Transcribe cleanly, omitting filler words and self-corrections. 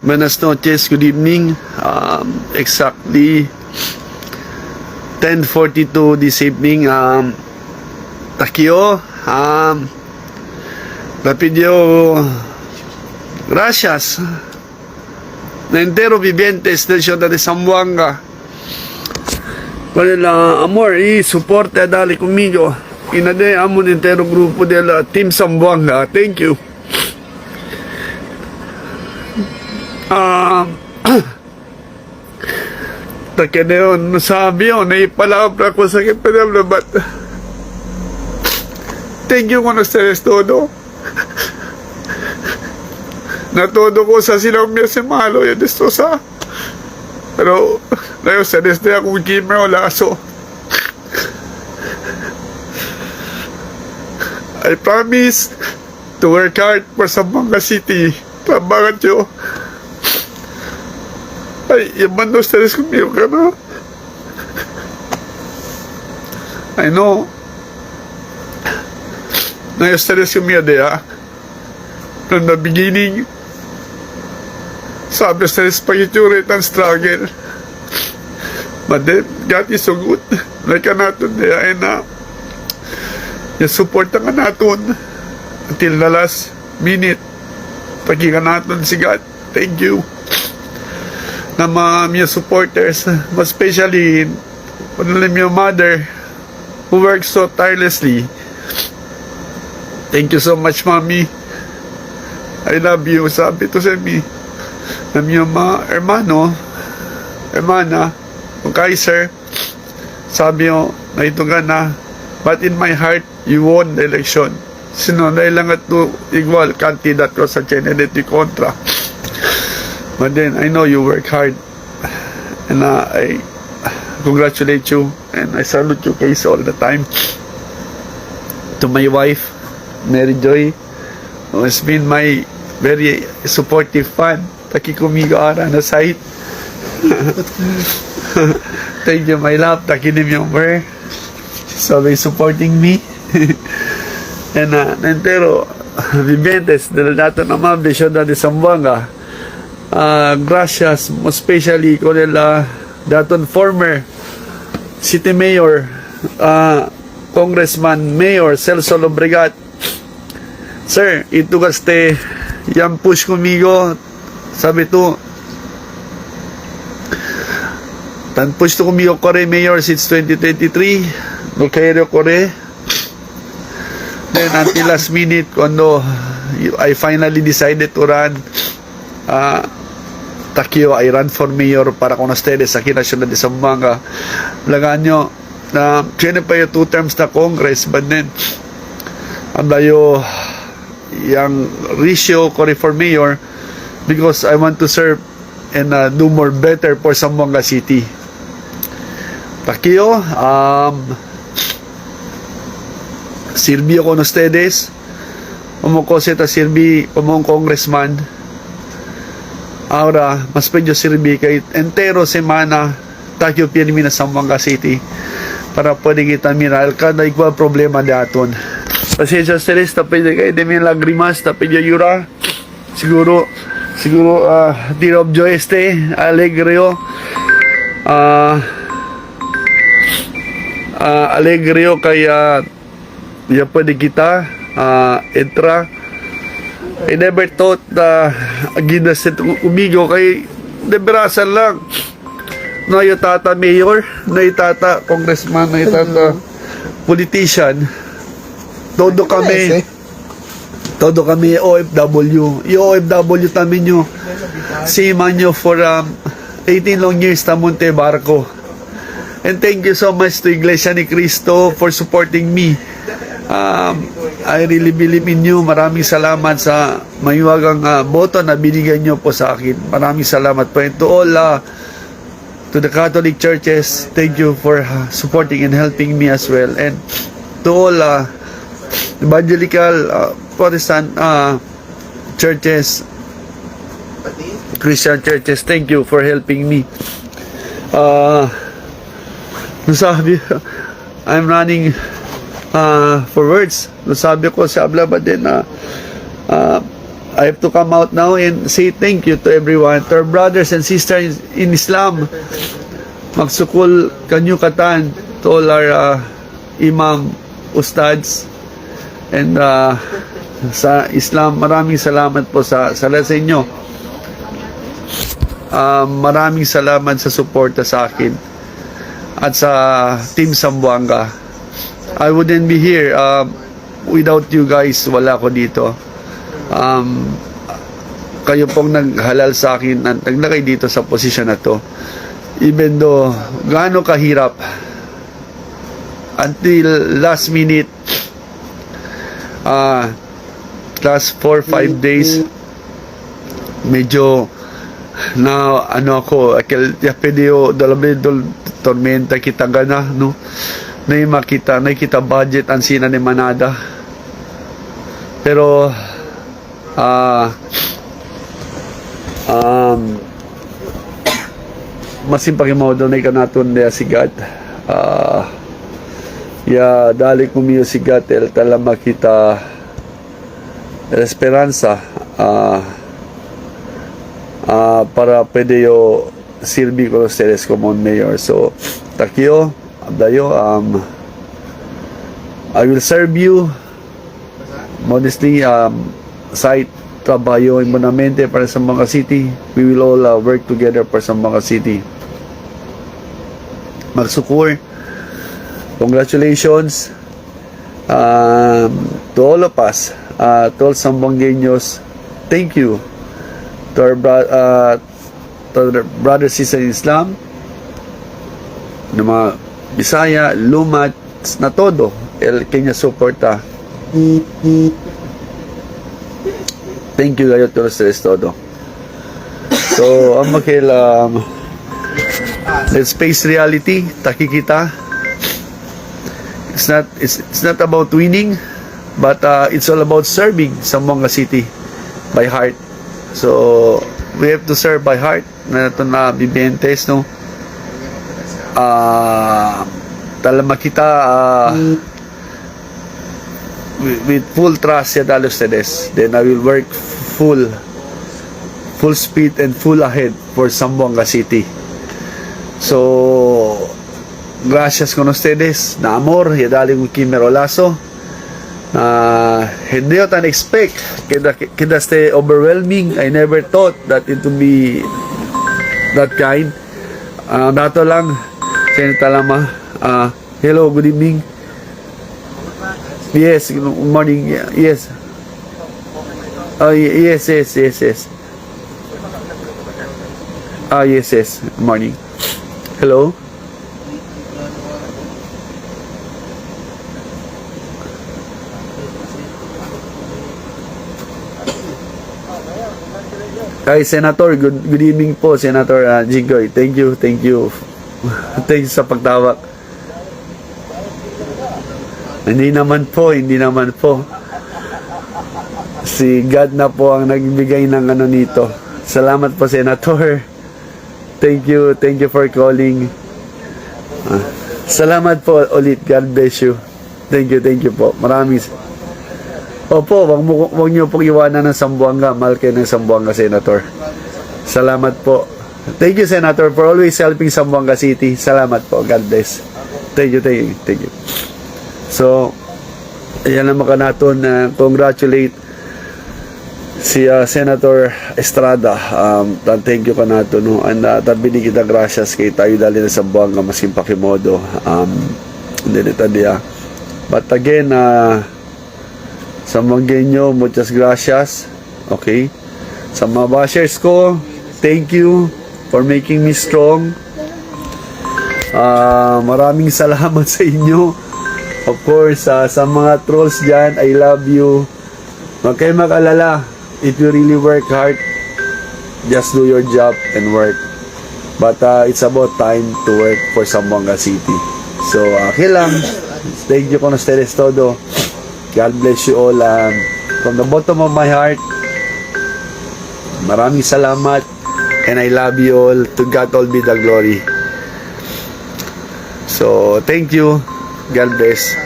Buenas noches, good evening. Exactly 10:42 this evening. Takio, Rapidio, gracias. Na entero vivientes del ciudad de Zamboanga. Con el amor y soporte a dali conmigo. Inade amo el entero grupo del Team Zamboanga. Thank you. Takya na yun, nasabi yun, naipalabra ko sa kipinabla, but thank you kung nagsares todo. Natudo ko sa silang miya si Malo, yun isto sa. Pero, ngayon, sares na akong gamer o laso. I promise to work hard for Zamboanga City. Trabahan nyo. Ay, llamando a ustedes conmigo, ¿no? I know. No hay ustedes conmigo de from the beginning. Sabi ustedes pag-iturit and struggle. But then, God is so good. Like natin de and yung support nga natin until the last minute. Pagkika natin si God. Thank you. Na mga supporters, especially your mother who works so tirelessly. Thank you so much, Mommy. I love you. Sabi to sa mi na mga hermana, Kaiser, sabi yo, na ito ka na, but in my heart, you won the election. Sino na ilang ito igual kandidat ko sa Kennedy kontra. But then, I know you work hard. And I congratulate you. And I salute you guys all the time. To my wife, Mary Joy, who has been my very supportive fan. Takikumigo ara na site. Thank you, my love. Takinim yung ver. She's always supporting me. And entero, vivientes de dato naman, Ciudad de Zamboanga. Gracias, especially con el daton former city mayor, congressman, mayor Celso Lobregat. Sir, ito kaste yang push conmigo, sabi to tan push to conmigo kore mayor since 2023, no kayo kore. Then until last minute, cuando I finally decided to run, Takyo, I run for mayor para con ustedes aquí na Ciudad de Zamboanga. Lagaan nyo, tiene pa yung 2 terms na Congress, but then, andayo yung ratio ko for mayor because I want to serve and do more better for Zamboanga City. Takyo, sirbi con ustedes, como ta sirbi como un congressman. Ahora, mas pedyo sirbi kay entero semana takyo pirmi na Zamboanga City para pwede kita miral kada igual problema daton. Pasensya ustedes, tapos kay de mi lagrimas, tapos yura. Siguro tear of joy alegreo. Alegreo kaya ya pwede kita entra. I never thought na ginasit umigo kay deberasan lang. No, yung tata mayor, no, yung tata congressman, no, yung tata politician. Todo kami OFW. Yung OFW tamin nyo, sima nyo for 18 long years na Monte Barco. And thank you so much to Iglesia ni Cristo for supporting me. I really believe in you. Maraming salamat sa mayuwagang boto na binigyan nyo po sa akin. Maraming salamat po. And to all, to the Catholic churches, thank you for supporting and helping me as well. And to all evangelical Protestant churches, Christian churches, thank you for helping me. Nasabi, I'm running for words. Nasabi ko sa Ablaba din na I have to come out now and say thank you to everyone, to our brothers and sisters in Islam. Magsukul kanyo katan to all our imam, ustads, and sa Islam. Maraming salamat po sa inyo. Maraming salamat sa suporta sa akin at sa Team Zamboanga. I wouldn't be here without you guys. Wala ko dito. Kayo pong naghalal sa akin at naglagay dito sa posisyon na to, even though gaano kahirap until last minute, last 4-5 days, medyo na ano ako, ya pediyo dalabedol tormenta kita gana, no, na makita budget ang sina ni Manada, pero masimpang mo doon ay kanaton niya sigat, ya dali kumiyo sigat el tala makita esperanza para pwede yo silbi con ustedes como un mayor. So takyo abdayo, I will serve you modestly, site trabaho imunamente para sa Zamboanga City. We will all work together for Zamboanga City. Magsukur. Congratulations to all of us, to all Zamboangueños. Thank you to our brothers, sisters in Islam, na mga Bisaya, Lumat, na todo, el Kenya suporta. Thank you kayo to ustedes todo. So, let's face reality. Taki kita. It's not about winning, but it's all about serving Zamboanga City by heart. So we have to serve by heart. Na ito na bibentes, no. Talama kita with full trust ya dalo ustedes. Then I will work full speed and full ahead for Zamboanga City. So gracias con ustedes na amor ya dali mo kimerolaso. Hindi ko tan expect kida stay overwhelming. I never thought that it would be that kind. Dato lang Senator Lama, hello, good evening. Yes, good morning. Yes. Yes. Yes. Good morning. Hello. Hi, Senator. Good evening po, Senator Jigoy. Thank you. Thank you sa pagtawag. Hindi naman po. Si God na po ang nagbigay ng ano nito. Salamat po, Senator. Thank you for calling. Salamat po ulit. God bless you. Thank you po. Maraming. Opo, wag niyo pong iwanan ng Zamboanga. Mahal kayo ng Zamboanga, Senator. Salamat po. Thank you, Senator, for always helping Zamboanga City. Salamat po. God bless. Thank you. So, ayan naman ka natin. Congratulate si Senator Estrada. Thank you ka natin. No? And tabini kita gracias kay tayo dali na Zamboanga masking pakimodo. But again, Zamboangueño, muchas gracias. Okay. Sa mga bashers ko, thank you for making me strong. Maraming salamat sa inyo. Of course, sa mga trolls dyan, I love you. Huwag kayo mag-alala. If you really work hard, just do your job and work. But it's about time to work for Zamboanga City. So, okay lang. Thank you con ustedes todo. God bless you all. From the bottom of my heart, maraming salamat. And I love you all. To God all be the glory. So, thank you. God bless.